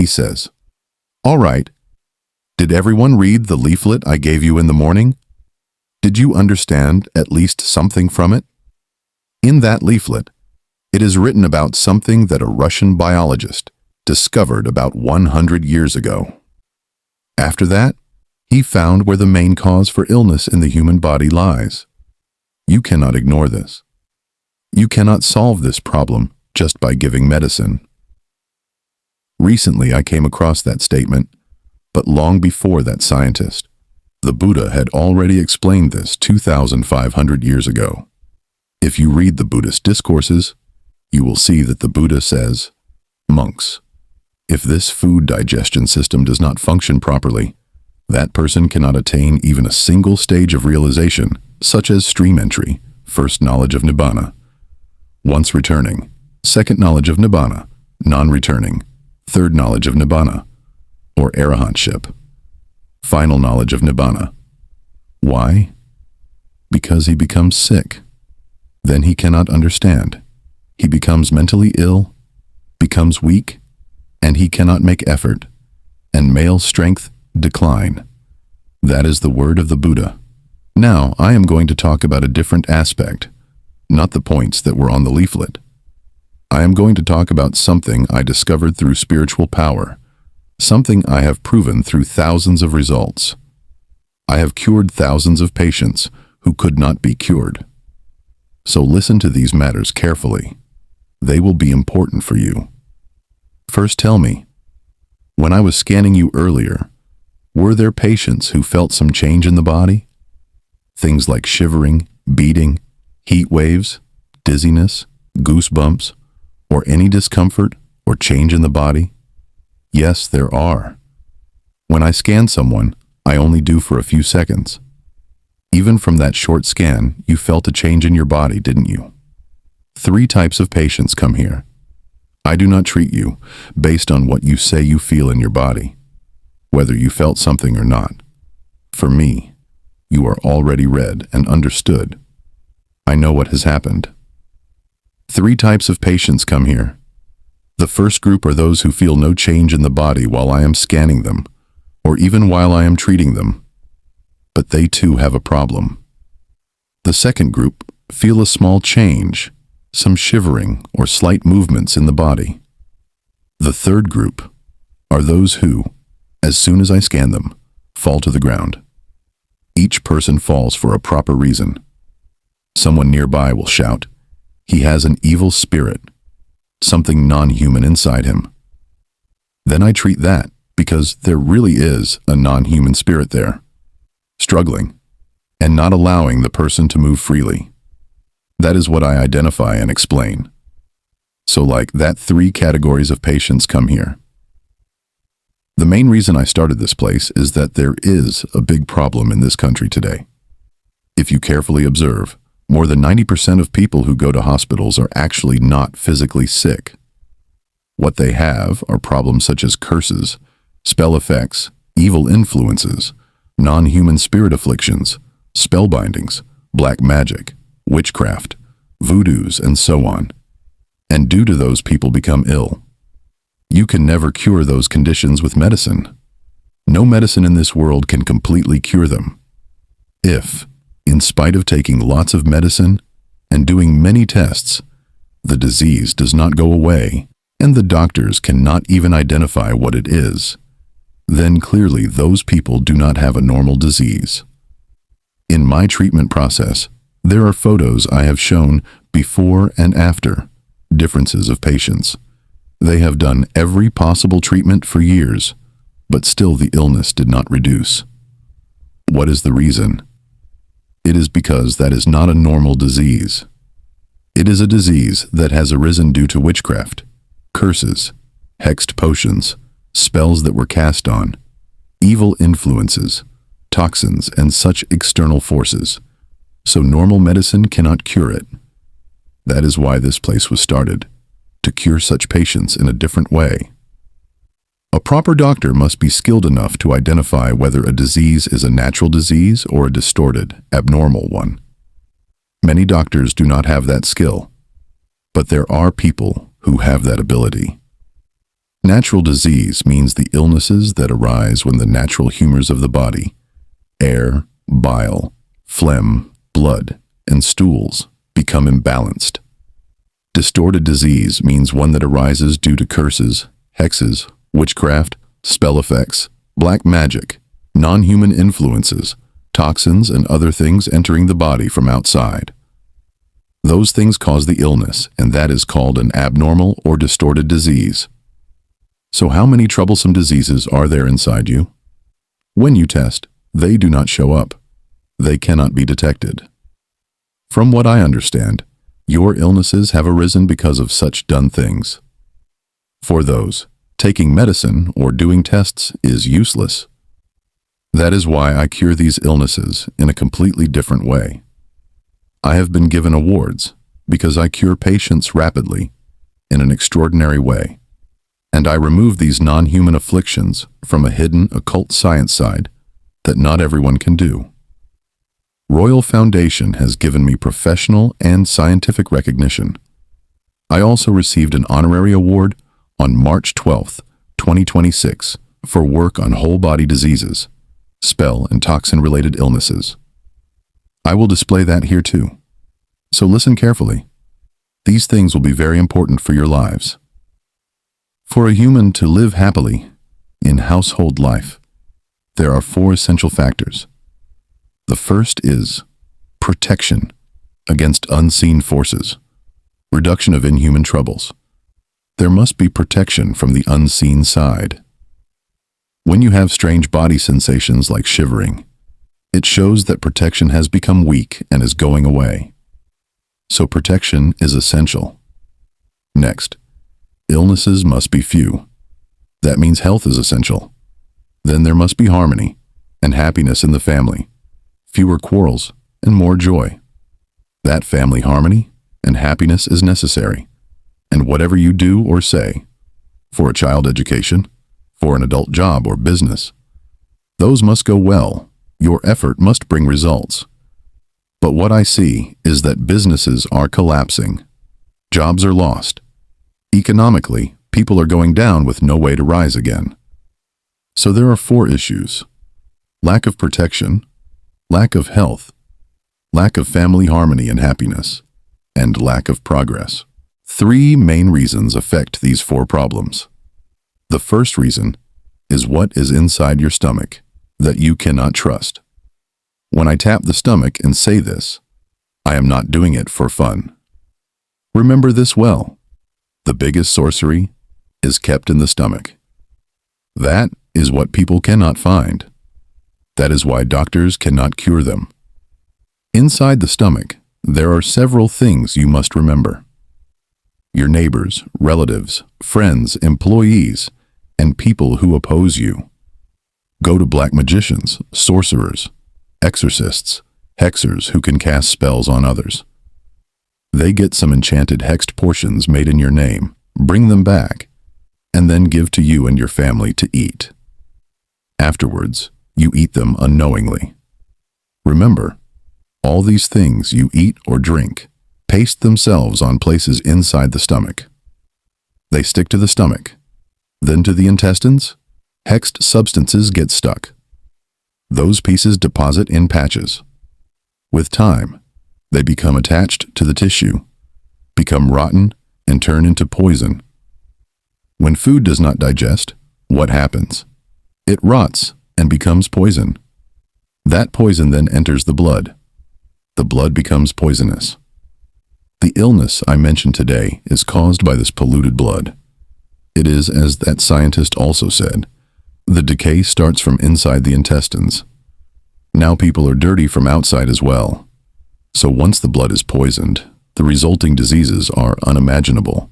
says, "All right, did everyone read the leaflet I gave you in the morning? Did you understand at least something from it? In that leaflet, it is written about something that a Russian biologist discovered about 100 years ago. After that, he found where the main cause for illness in the human body lies. You cannot ignore this. You cannot solve this problem just by giving medicine." Recently, I came across that statement, but long before that scientist, the Buddha had already explained this 2,500 years ago. If you read the Buddhist discourses, you will see that the Buddha says, "Monks, if this food digestion system does not function properly, that person cannot attain even a single stage of realization, such as stream entry, first knowledge of Nibbana. Once returning, second knowledge of Nibbana, non-returning, third knowledge of Nibbana, or arahantship, final knowledge of Nibbana. Why? Because he becomes sick. Then he cannot understand. He becomes mentally ill, becomes weak, and he cannot make effort, and male strength decline. That is the word of the Buddha. Now, I am going to talk about a different aspect, not the points that were on the leaflet. I am going to talk about something I discovered through spiritual power, something I have proven through thousands of results. I have cured thousands of patients who could not be cured. So listen to these matters carefully. They will be important for you. First, tell me, when I was scanning you earlier, were there patients who felt some change in the body? Things like shivering, beating, heat waves, dizziness, goosebumps, or any discomfort or change in the body? Yes, there are. When I scan someone, I only do for a few seconds. Even from that short scan, you felt a change in your body, didn't you? 3 types of patients come here. I do not treat you based on what you say you feel in your body, whether you felt something or not. For me, you are already read and understood. I know what has happened. 3 types of patients come here. The first group are those who feel no change in the body while I am scanning them, or even while I am treating them. But they too have a problem. The second group feel a small change, some shivering or slight movements in the body. The third group are those who, as soon as I scan them, fall to the ground. Each person falls for a proper reason. Someone nearby will shout, "He has an evil spirit, something non-human inside him." Then I treat that because there really is a non-human spirit there, struggling, and not allowing the person to move freely. That is what I identify and explain. So like that, 3 categories of patients come here. The main reason I started this place is that there is a big problem in this country today. If you carefully observe, more than 90% of people who go to hospitals are actually not physically sick. What they have are problems such as curses, spell effects, evil influences, non-human spirit afflictions, spell bindings, black magic, witchcraft, voodoos, and so on. And due to those, people become ill. You can never cure those conditions with medicine. No medicine in this world can completely cure them. If, in spite of taking lots of medicine and doing many tests, the disease does not go away, and the doctors cannot even identify what it is, then clearly those people do not have a normal disease. In my treatment process, there are photos I have shown before and after, differences of patients. They have done every possible treatment for years, but still the illness did not reduce. What is the reason? It is because that is not a normal disease. It is a disease that has arisen due to witchcraft, curses, hexed potions, spells that were cast on, evil influences, toxins, and such external forces. So normal medicine cannot cure it. That is why this place was started, to cure such patients in a different way. A proper doctor must be skilled enough to identify whether a disease is a natural disease or a distorted, abnormal one. Many doctors do not have that skill, but there are people who have that ability. Natural disease means the illnesses that arise when the natural humors of the body, air, bile, phlegm, blood, and stools, become imbalanced. Distorted disease means one that arises due to curses, hexes, witchcraft, spell effects, black magic, non-human influences, toxins, and other things entering the body from outside. Those things cause the illness, and that is called an abnormal or distorted disease. So how many troublesome diseases are there inside you? When you test, they do not show up. They cannot be detected. From what I understand, your illnesses have arisen because of such done things. For those, taking medicine or doing tests is useless. That is why I cure these illnesses in a completely different way. I have been given awards because I cure patients rapidly, in an extraordinary way, and I remove these non-human afflictions from a hidden occult science side that not everyone can do. Royal Foundation has given me professional and scientific recognition. I also received an honorary award on March 12, 2026, for work on whole body diseases, spell and toxin-related illnesses. I will display that here too. So listen carefully. These things will be very important for your lives. For a human to live happily in household life, there are 4 essential factors. The first is protection against unseen forces, reduction of inhuman troubles. There must be protection from the unseen side. When you have strange body sensations like shivering, it shows that protection has become weak and is going away. So protection is essential. Next, illnesses must be few. That means health is essential. Then there must be harmony and happiness in the family, fewer quarrels and more joy. That family harmony and happiness is necessary. And whatever you do or say, for a child education, for an adult job or business, those must go well. Your effort must bring results. But what I see is that businesses are collapsing. Jobs are lost. Economically, people are going down with no way to rise again. So there are 4 issues: lack of protection, lack of health, lack of family harmony and happiness, and lack of progress. 3 main reasons affect these 4 problems. The first reason is what is inside your stomach that you cannot trust. When I tap the stomach and say this, I am not doing it for fun. Remember this well. The biggest sorcery is kept in the stomach. That is what people cannot find. That is why doctors cannot cure them. Inside the stomach, there are several things you must remember. Your neighbors, relatives, friends, employees, and people who oppose you. Go to black magicians, sorcerers, exorcists, hexers who can cast spells on others. They get some enchanted hexed portions made in your name, bring them back, and then give to you and your family to eat. Afterwards, you eat them unknowingly. Remember, all these things you eat or drink paste themselves on places inside the stomach. They stick to the stomach, then to the intestines. Hexed substances get stuck. Those pieces deposit in patches. With time, they become attached to the tissue, become rotten, and turn into poison. When food does not digest, what happens? It rots and becomes poison. That poison then enters the blood. The blood becomes poisonous. The illness I mentioned today is caused by this polluted blood. It is, as that scientist also said, the decay starts from inside the intestines. Now people are dirty from outside as well. So once the blood is poisoned, the resulting diseases are unimaginable.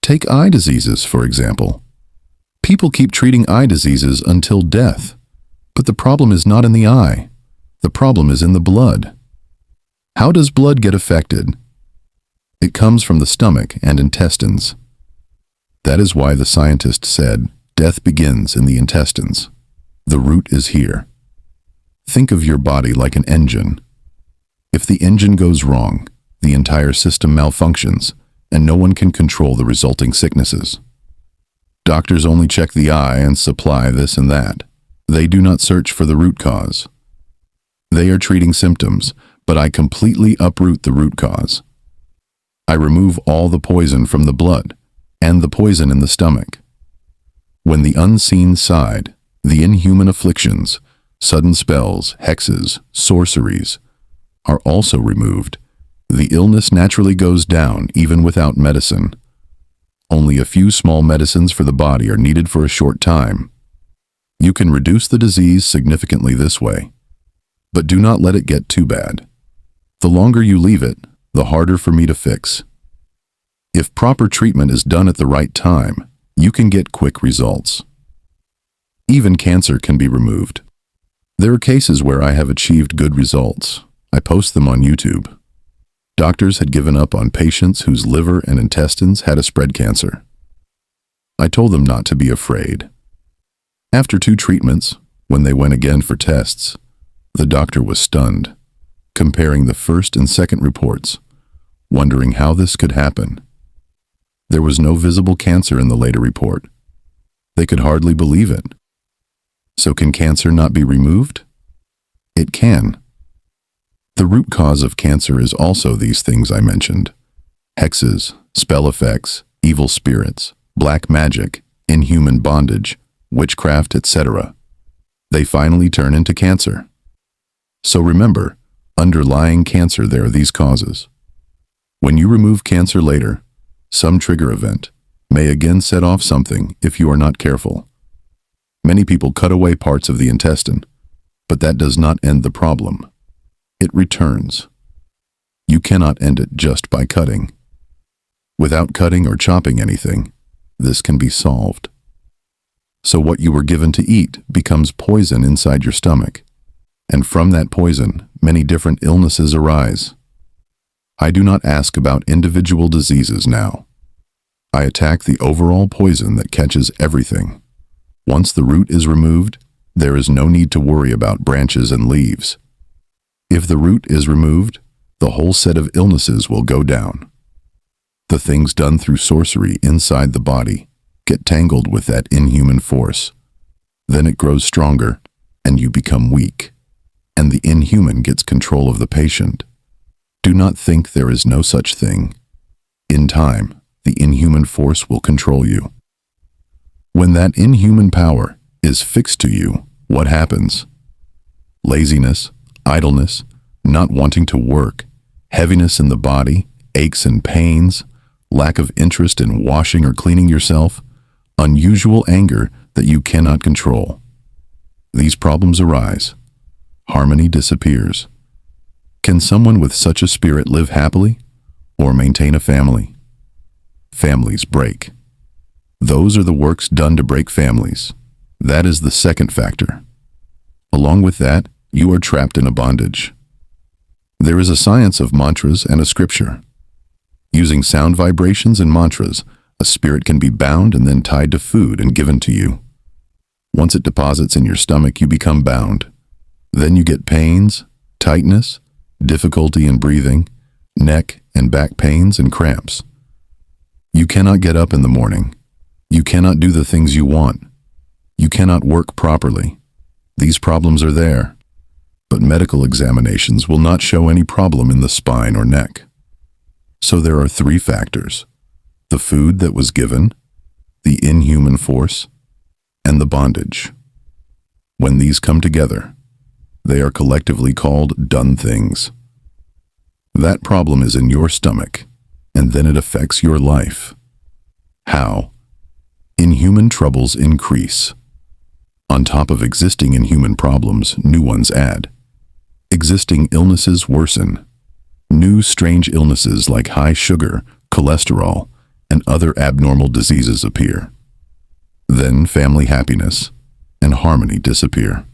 Take eye diseases, for example. People keep treating eye diseases until death. But the problem is not in the eye. The problem is in the blood. How does blood get affected? It comes from the stomach and intestines. That is why the scientist said, death begins in the intestines. The root is here. Think of your body like an engine. If the engine goes wrong, the entire system malfunctions, and no one can control the resulting sicknesses. Doctors only check the eye and supply this and that. They do not search for the root cause. They are treating symptoms, but I completely uproot the root cause. I remove all the poison from the blood and the poison in the stomach. When the unseen side, the inhuman afflictions, sudden spells, hexes, sorceries, are also removed, the illness naturally goes down even without medicine. Only a few small medicines for the body are needed for a short time. You can reduce the disease significantly this way, but do not let it get too bad. The longer you leave it, the harder for me to fix. If proper treatment is done at the right time, you can get quick results. Even cancer can be removed. There are cases where I have achieved good results. I post them on YouTube. Doctors had given up on patients whose liver and intestines had a spread cancer. I told them not to be afraid. After 2 treatments, when they went again for tests, the doctor was stunned, comparing the first and second reports, wondering how this could happen. There was no visible cancer in the later report. They could hardly believe it. So can cancer not be removed? It can. The root cause of cancer is also these things I mentioned: hexes, spell effects, evil spirits, black magic, inhuman bondage, witchcraft, etc. They finally turn into cancer. So remember, underlying cancer, there are these causes. When you remove cancer later, some trigger event may again set off something if you are not careful. Many people cut away parts of the intestine, but that does not end the problem. It returns. You cannot end it just by cutting. Without cutting or chopping anything, this can be solved. So what you were given to eat becomes poison inside your stomach, and from that poison, many different illnesses arise. I do not ask about individual diseases now. I attack the overall poison that catches everything. Once the root is removed, there is no need to worry about branches and leaves. If the root is removed, the whole set of illnesses will go down. The things done through sorcery inside the body get tangled with that inhuman force. Then it grows stronger, and you become weak, and the inhuman gets control of the patient. Do not think there is no such thing. In time, the inhuman force will control you. When that inhuman power is fixed to you, what happens? Laziness, idleness, not wanting to work, heaviness in the body, aches and pains, lack of interest in washing or cleaning yourself, unusual anger that you cannot control. These problems arise. Harmony disappears. Can someone with such a spirit live happily or maintain a family? Families break. Those are the works done to break families. That is the second factor. Along with that, you are trapped in a bondage. There is a science of mantras and a scripture. Using sound vibrations and mantras, a spirit can be bound and then tied to food and given to you. Once it deposits in your stomach, you become bound. Then you get pains, tightness, difficulty in breathing, neck and back pains and cramps. You cannot get up in the morning. You cannot do the things you want. You cannot work properly. These problems are there, but medical examinations will not show any problem in the spine or neck. So there are 3 factors: the food that was given, the inhuman force, and the bondage. When these come together, they are collectively called done things. That problem is in your stomach, and then it affects your life. How? Inhuman troubles increase. On top of existing inhuman problems, new ones add. Existing illnesses worsen. New strange illnesses like high sugar, cholesterol, and other abnormal diseases appear. Then family happiness and harmony disappear.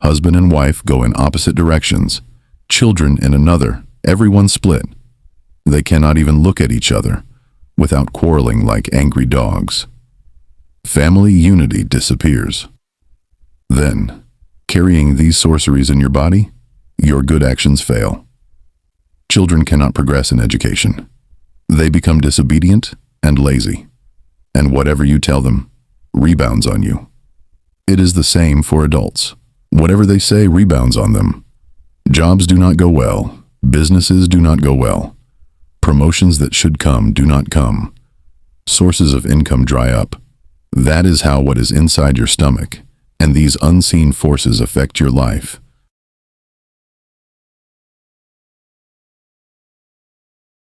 Husband and wife go in opposite directions, children in another, everyone split. They cannot even look at each other without quarreling like angry dogs. Family unity disappears. Then, carrying these sorceries in your body, your good actions fail. Children cannot progress in education. They become disobedient and lazy. And whatever you tell them rebounds on you. It is the same for adults. Whatever they say rebounds on them. Jobs do not go well. Businesses do not go well. Promotions that should come do not come. Sources of income dry up. That is how what is inside your stomach and these unseen forces affect your life.